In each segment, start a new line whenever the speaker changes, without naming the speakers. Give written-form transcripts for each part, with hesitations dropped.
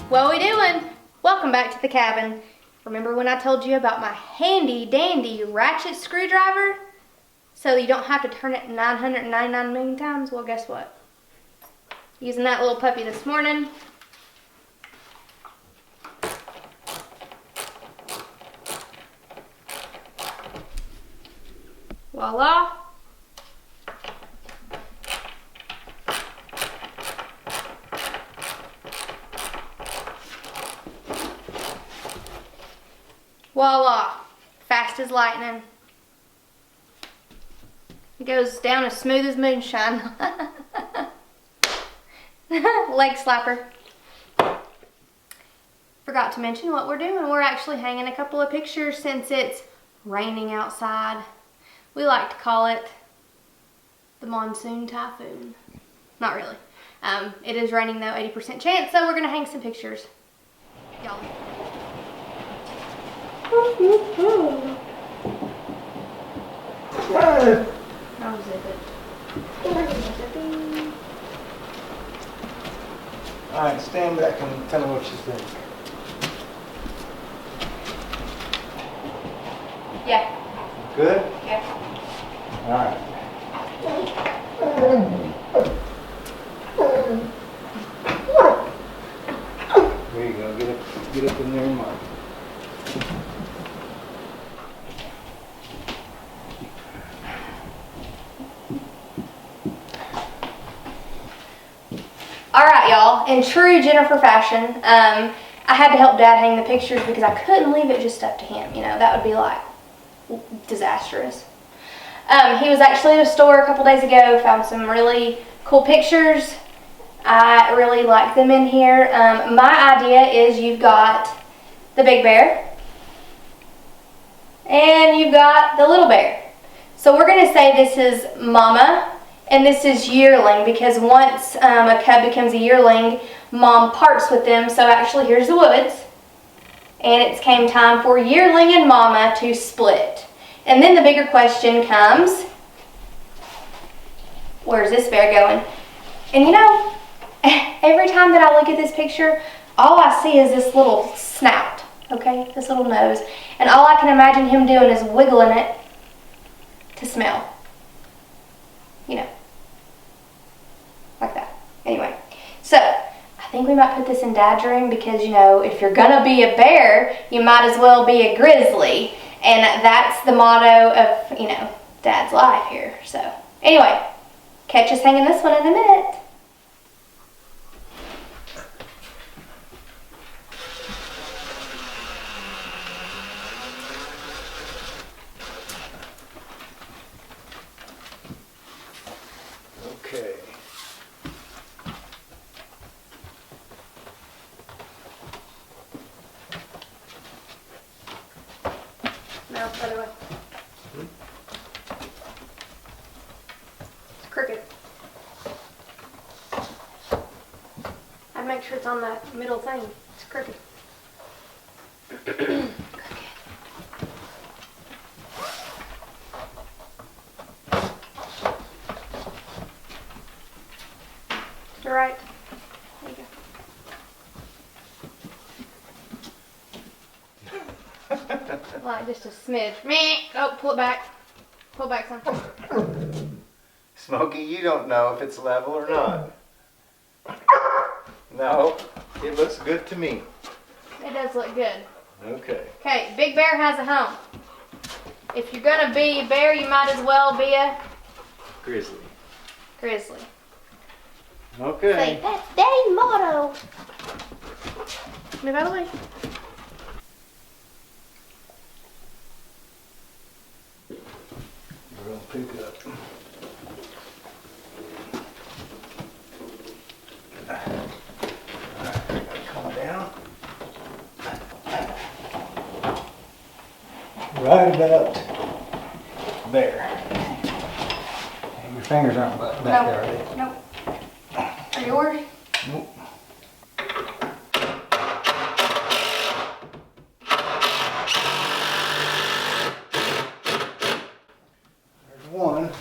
What we doing? Welcome back to the cabin. Remember when I told you about my handy dandy ratchet screwdriver? So you don't have to turn it 999 million times? Well, guess what? Using that little puppy this morning. Voila. Voila. Fast as lightning. It goes down as smooth as moonshine. Leg slapper. Forgot to mention what we're doing. We're actually hanging a couple of pictures since it's raining outside. We like to call it the monsoon typhoon. Not really. It is raining though, 80% chance, so we're gonna hang some pictures. Y'all. I'll zip it.
Alright, stand back and tell me what you think.
Yeah.
Good?
Yeah.
Alright. There you go. Get up in there and mark.
Alright, y'all. In true Jennifer fashion, I had to help Dad hang the pictures because I couldn't leave it just up to him. You know, that would be like disastrous. He was actually at a store a couple days ago, found some really cool pictures. I really like them in here. My idea is you've got the big bear and you've got the little bear. So we're going to say this is mama and this is yearling because once a cub becomes a yearling, mom parts with them. So actually here's the woods and it's came time for yearling and mama to split. And then the bigger question comes, where's this bear going? And you know, every time that I look at this picture, all I see is this little snout, okay? This little nose. And all I can imagine him doing is wiggling it to smell. You know, like that. Anyway, so I think we might put this in Dad's room because, you know, if you're gonna be a bear, you might as well be a grizzly. And that's the motto of, you know, Dad's life here. So, anyway, catch us hanging this one in a minute.
Okay.
No, other way. It's crooked. I'd make sure it's on that middle thing. It's crooked. Crooked. You're right. There you go. Like just a smidge. Meh. Oh, pull it back. Pull back some.
Smoky, you don't know if it's level or not. No, it looks good to me.
It does look good.
Okay.
Okay, Big Bear has a home. If you're gonna be a bear, you might as well be a
Grizzly.
grizzly.
Okay.
Say, that's Daddy's motto. Move out of the way.
We're going to pick up. Alright, calm down. Right about there. And your fingers aren't back there, are they?
Nope. Are yours?
Nope. There's one.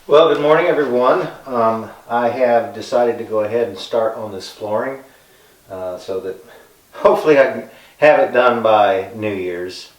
Well, good morning, everyone. I have decided to go ahead and start on this flooring so that hopefully I can have it done by New Year's.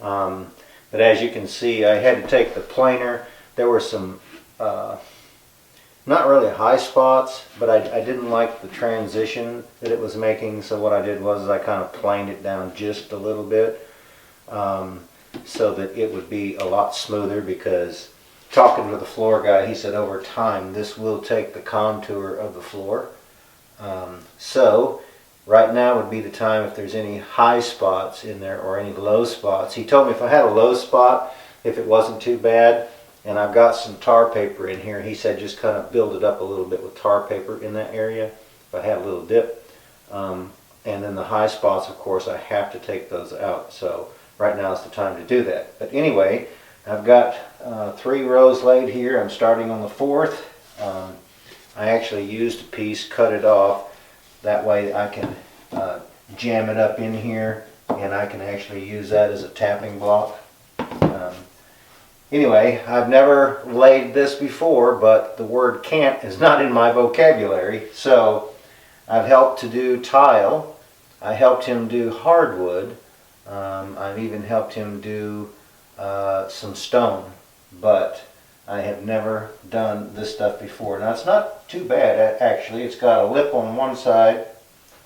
But as you can see, I had to take the planer. There were some not really high spots, but I didn't like the transition that it was making. So what I did was I kind of planed it down just a little bit so that it would be a lot smoother, because talking to the floor guy, he said over time this will take the contour of the floor. So right now would be the time if there's any high spots in there or any low spots. He told me if I had a low spot, if it wasn't too bad, and I've got some tar paper in here, he said just kind of build it up a little bit with tar paper in that area if I had a little dip. And then the high spots, of course, I have to take those out. So right now is the time to do that. But anyway, I've got 3 rows laid here. I'm starting on the 4th. I actually used a piece, cut it off. That way I can jam it up in here, and I can actually use that as a tapping block. Anyway, I've never laid this before, but the word can't is not in my vocabulary. So I've helped to do tile. I helped him do hardwood. I've even helped him do some stone, but I have never done this stuff before. Now it's not too bad actually. It's got a lip on one side,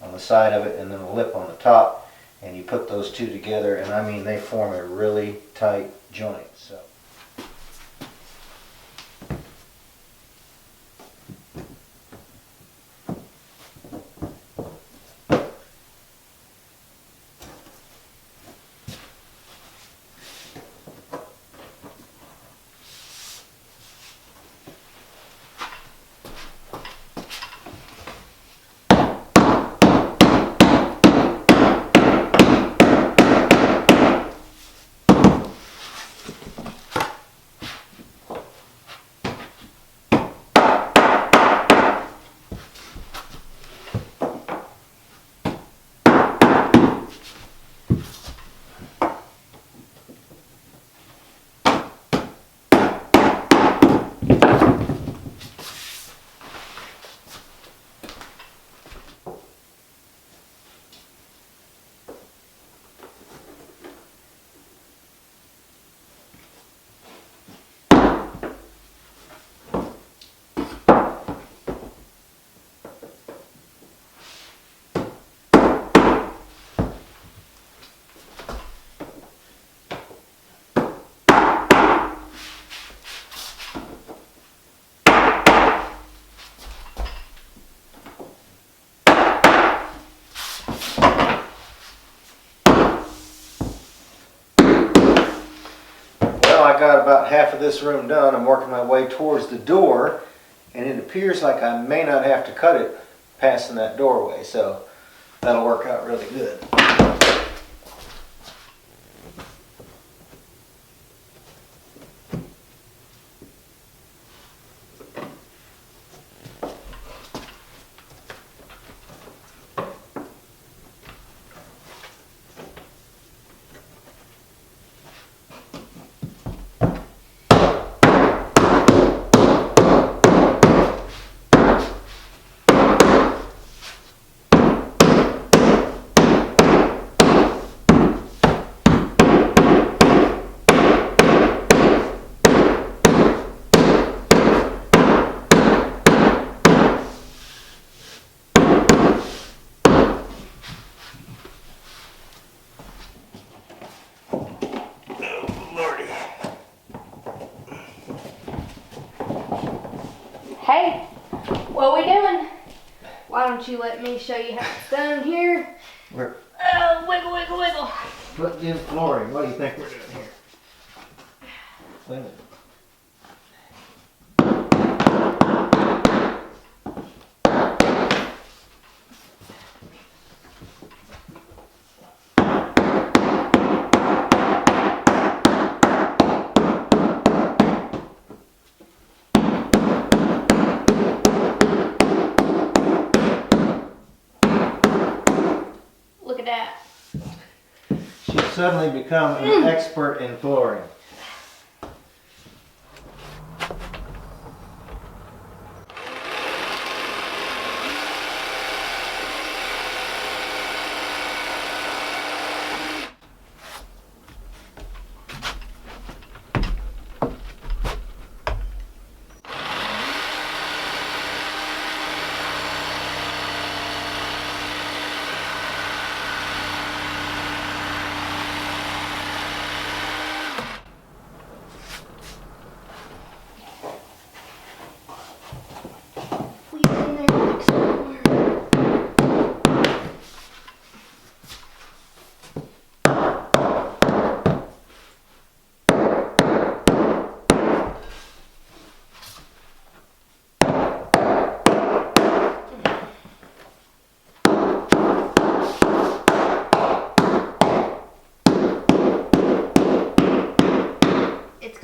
on the side of it, and then a lip on the top, and you put those two together, and I mean they form a really tight joint. So. I got about half of this room done. I'm working my way towards the door, and it appears like I may not have to cut it passing that doorway, so that'll work out really good.
Hey, what are we doing? Why don't you let me show you how it's done here?
We're
Wiggle, wiggle, wiggle.
putting in flooring. What do you think we're doing here? Wait a minute.
Look at that.
She's suddenly become an expert in flooring.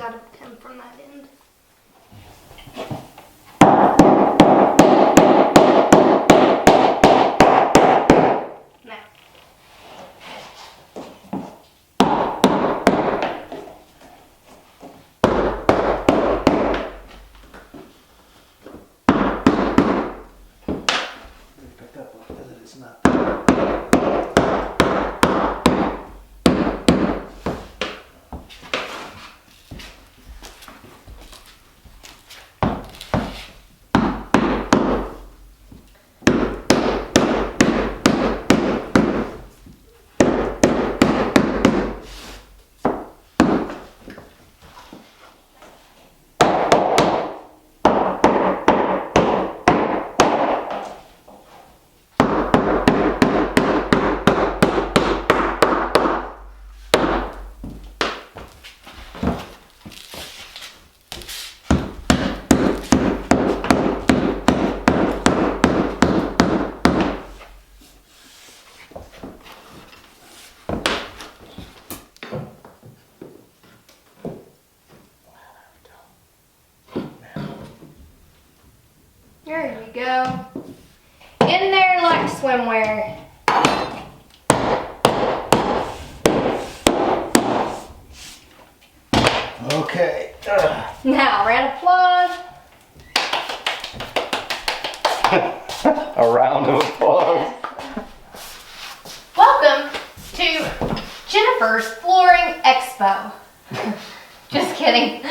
got to come from that end. Now.
Pick up that it's not.
There you go. In there like swimwear.
Okay.
Now, round of applause.
A round of applause.
Welcome to Jennifer's Flooring Expo. Just kidding.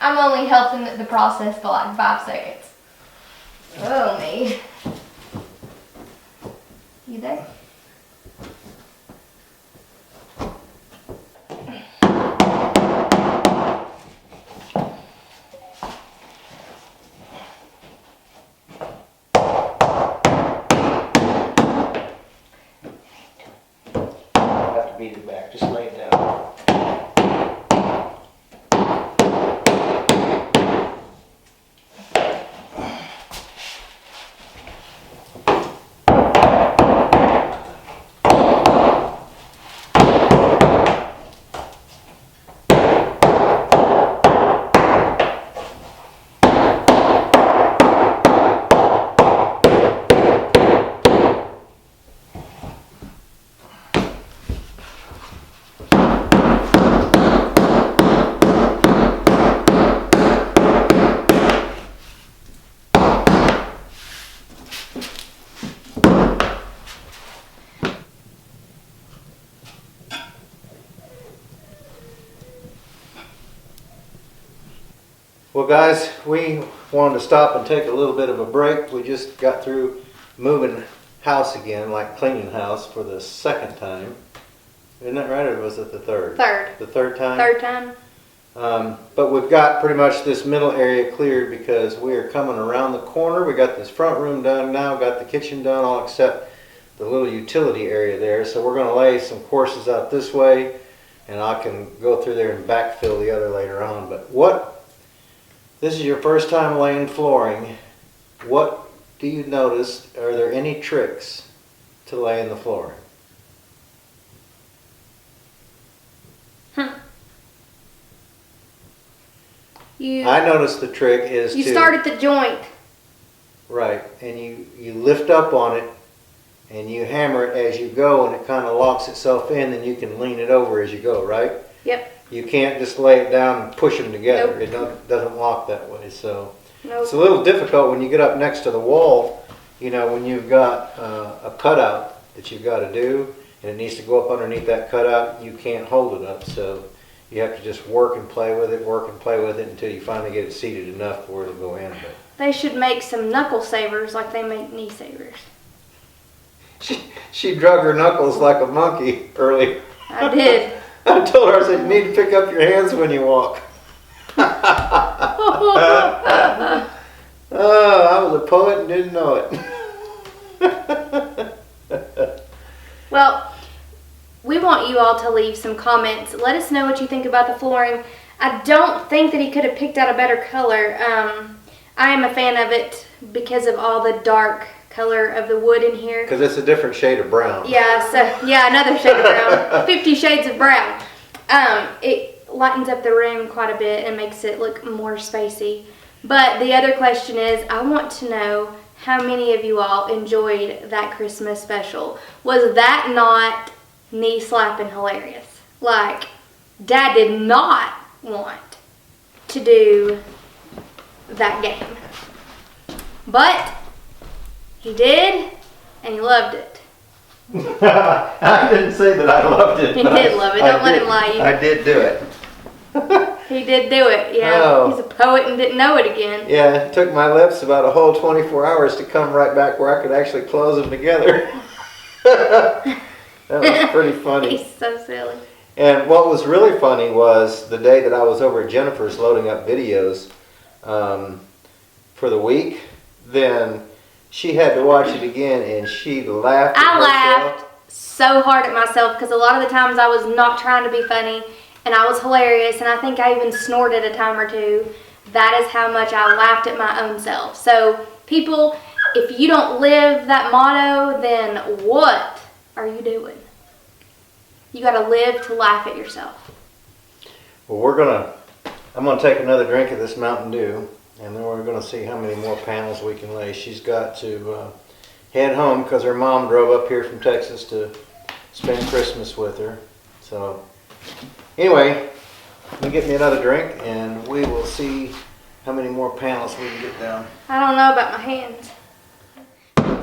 I'm only helping the process for like 5 seconds. Oh, me. You there?
Beat it back, just lay it down. Well guys, we wanted to stop and take a little bit of a break. We just got through moving house again, like cleaning house for the second time. Isn't that right, or was it the third?
Third.
The third time?
Third time.
But we've got pretty much this middle area cleared because we are coming around the corner. We got this front room done now, got the kitchen done, all except the little utility area there. So we're going to lay some courses out this way, and I can go through there and backfill the other later on. But this is your first time laying flooring. What do you notice? Are there any tricks to laying the flooring? I noticed the trick is
you start at the joint.
Right, and you lift up on it and you hammer it as you go, and it kind of locks itself in, and you can lean it over as you go, right?
Yep.
You can't just lay it down and push them together.
Nope.
It doesn't lock that way. So
Nope.
It's a little difficult when you get up next to the wall, you know, when you've got a cutout that you've got to do, and it needs to go up underneath that cutout. You can't hold it up, so you have to just work and play with it until you finally get it seated enough where it'll go in. But
They should make some knuckle savers like they make knee savers.
she drug her knuckles like a monkey earlier.
I did.
I told her, I said, you need to pick up your hands when you walk. Oh, I was a poet and didn't know it.
Well, we want you all to leave some comments. Let us know what you think about the flooring. I don't think that he could have picked out a better color. I am a fan of it because of all the dark color of the wood in here.
Because it's a different shade of brown.
Yeah, so, yeah, another shade of brown. 50 shades of brown. It lightens up the room quite a bit and makes it look more spacey. But the other question is, I want to know how many of you all enjoyed that Christmas special. Was that not knee-slapping hilarious? Like, Dad did not want to do that game. But he did, and he loved it.
I didn't say that I loved it.
He did love it. Don't let him lie.
I did do it.
He did do it, yeah.
Oh.
He's a poet and didn't know it again.
Yeah, it took my lips about a whole 24 hours to come right back where I could actually close them together. That was pretty funny.
He's so silly.
And what was really funny was the day that I was over at Jennifer's loading up videos for the week, then she had to watch it again and she laughed at herself.
Laughed so hard at myself because a lot of the times I was not trying to be funny and I was hilarious, and I think I even snorted a time or two. That is how much I laughed at my own self. So people, if you don't live that motto, then what are you doing? You got to live to laugh at yourself.
Well, I'm gonna take another drink of this Mountain Dew, and then we're gonna see how many more panels we can lay. She's got to head home because her mom drove up here from Texas to spend Christmas with her. So anyway, you get me another drink, and we will see how many more panels we can get down.
I don't know about my hands. Can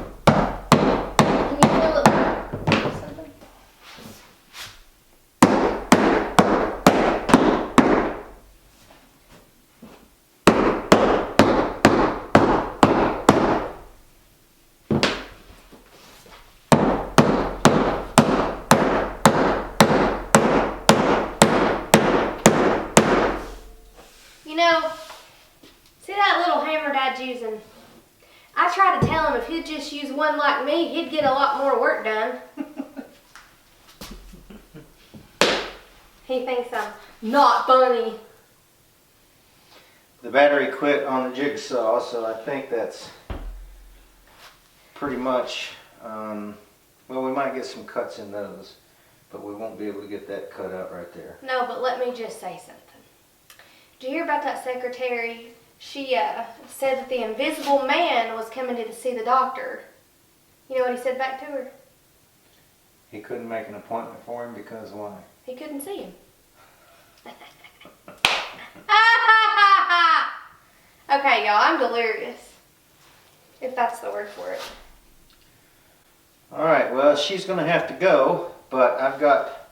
you feel it? Something? You know, see that little hammer Dad's using? I try to tell him if he'd just use one like me, he'd get a lot more work done. He thinks I'm not funny.
The battery quit on the jigsaw, so I think that's pretty much, well, we might get some cuts in those, but we won't be able to get that cut out right there.
No, but let me just say something. Did you hear about that secretary? She said that the invisible man was coming to see the doctor. You know what he said back to her?
He couldn't make an appointment for him because why?
He couldn't see him. Okay, y'all, I'm delirious. If that's the word for it.
Alright, well, she's going to have to go, but I've got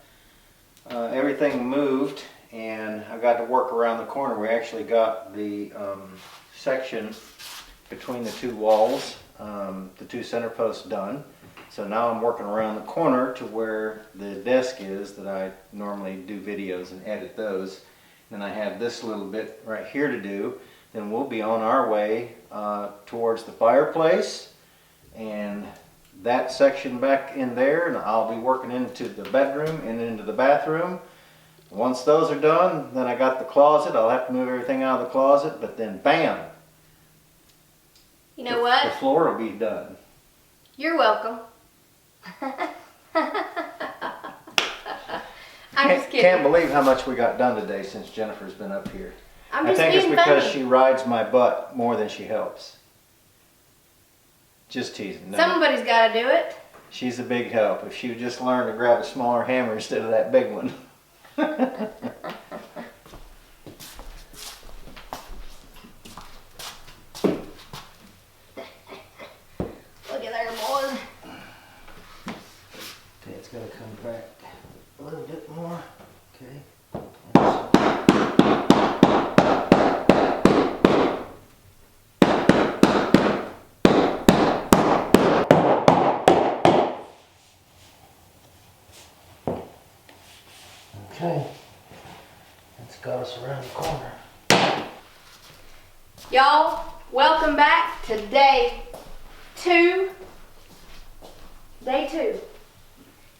everything moved, and I've got to work around the corner. We actually got the section between the two walls, the two center posts done. So now I'm working around the corner to where the desk is that I normally do videos and edit those. Then I have this little bit right here to do. Then we'll be on our way towards the fireplace and that section back in there, and I'll be working into the bedroom and into the bathroom. Once those are done, then I got the closet. I'll have to move everything out of the closet, but then bam!
You know what?
The floor will be done.
You're welcome. I'm just kidding.
Can't believe how much we got done today since Jennifer's been up here.
I'm
I
just
think it's
being
because
funny.
she rides my butt more than she helps. Just teasing. No.
Somebody's got to do it.
She's a big help. If she would just learn to grab a smaller hammer instead of that big one.
Look at there, boy.
Okay, it's got to come back a little bit more. Okay. Okay, that's got us around the corner.
Y'all, welcome back to day 2. Day 2.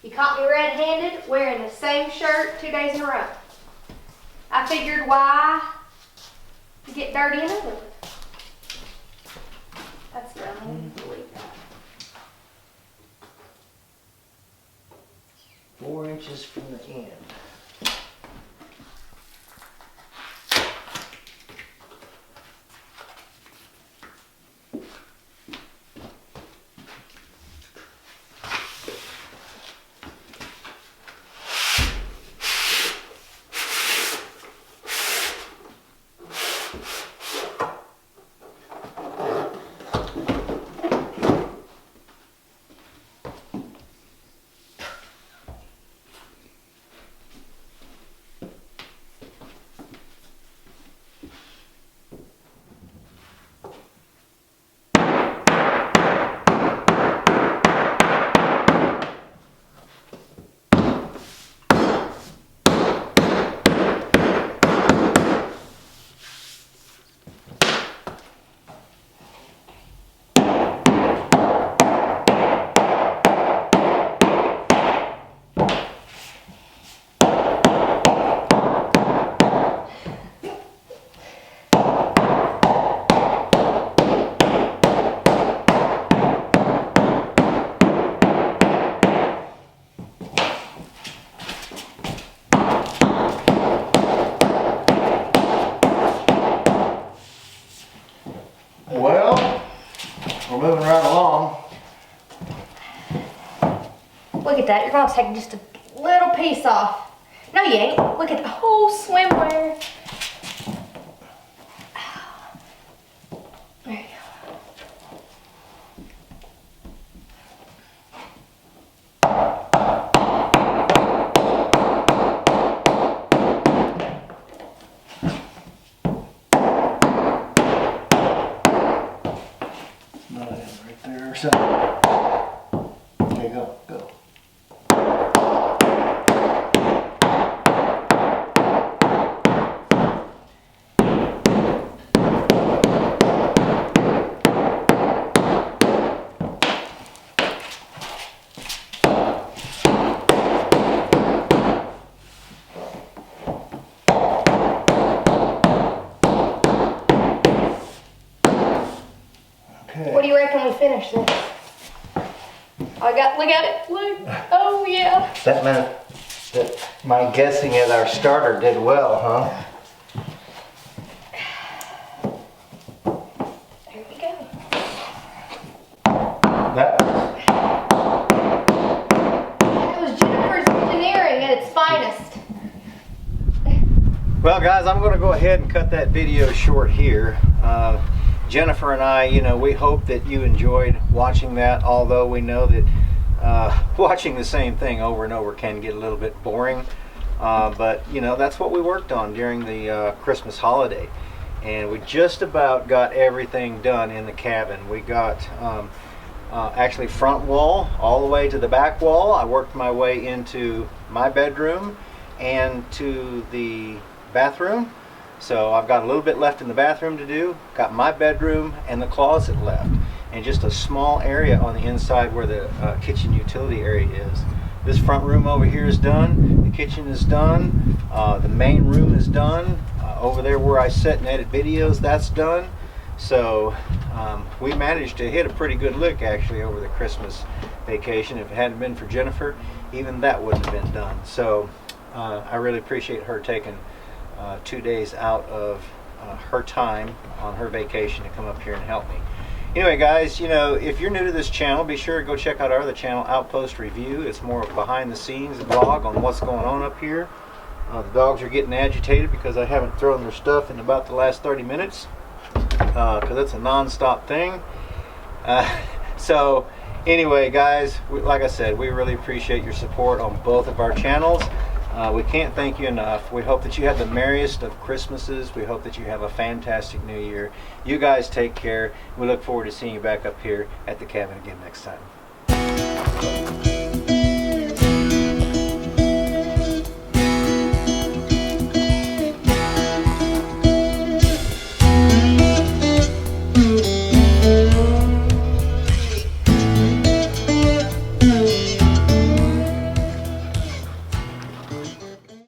You caught me red-handed wearing the same shirt 2 days in a row. I figured why get dirty and ugly. That's dumb. I didn't believe that.
4 inches from the end. Well, we're moving right along.
Look at that. You're going to take just a little piece off. No, you ain't. Look at the whole swimwear. There you go.
Not in right there. So, okay, go, go.
What do you reckon we finish this? I got, look at it, look. Oh yeah.
That meant that my guessing at our starter did well, huh?
There we go.
That
was Jennifer's engineering at its finest.
Well, guys, I'm going to go ahead and cut that video short here. Jennifer and I, you know, we hope that you enjoyed watching that, although we know that watching the same thing over and over can get a little bit boring. But, you know, that's what we worked on during the Christmas holiday. And we just about got everything done in the cabin. We got actually front wall all the way to the back wall. I worked my way into my bedroom and to the bathroom. So I've got a little bit left in the bathroom to do, got my bedroom and the closet left, and just a small area on the inside where the kitchen utility area is. This front room over here is done, the kitchen is done, the main room is done, over there where I sit and edit videos, that's done. So we managed to hit a pretty good lick actually over the Christmas vacation. If it hadn't been for Jennifer, even that wouldn't have been done. So I really appreciate her taking 2 days out of her time on her vacation to come up here and help me. Anyway, guys, you know, if you're new to this channel, be sure to go check out our other channel, Outpost Review. It's more of a behind the scenes vlog on what's going on up here. The dogs are getting agitated because I haven't thrown their stuff in about the last 30 minutes because it's a non-stop thing. So anyway, guys, like I said, we really appreciate your support on both of our channels. We can't thank you enough. We hope that you have the merriest of Christmases. We hope that you have a fantastic New Year. You guys take care. We look forward to seeing you back up here at the cabin again next time.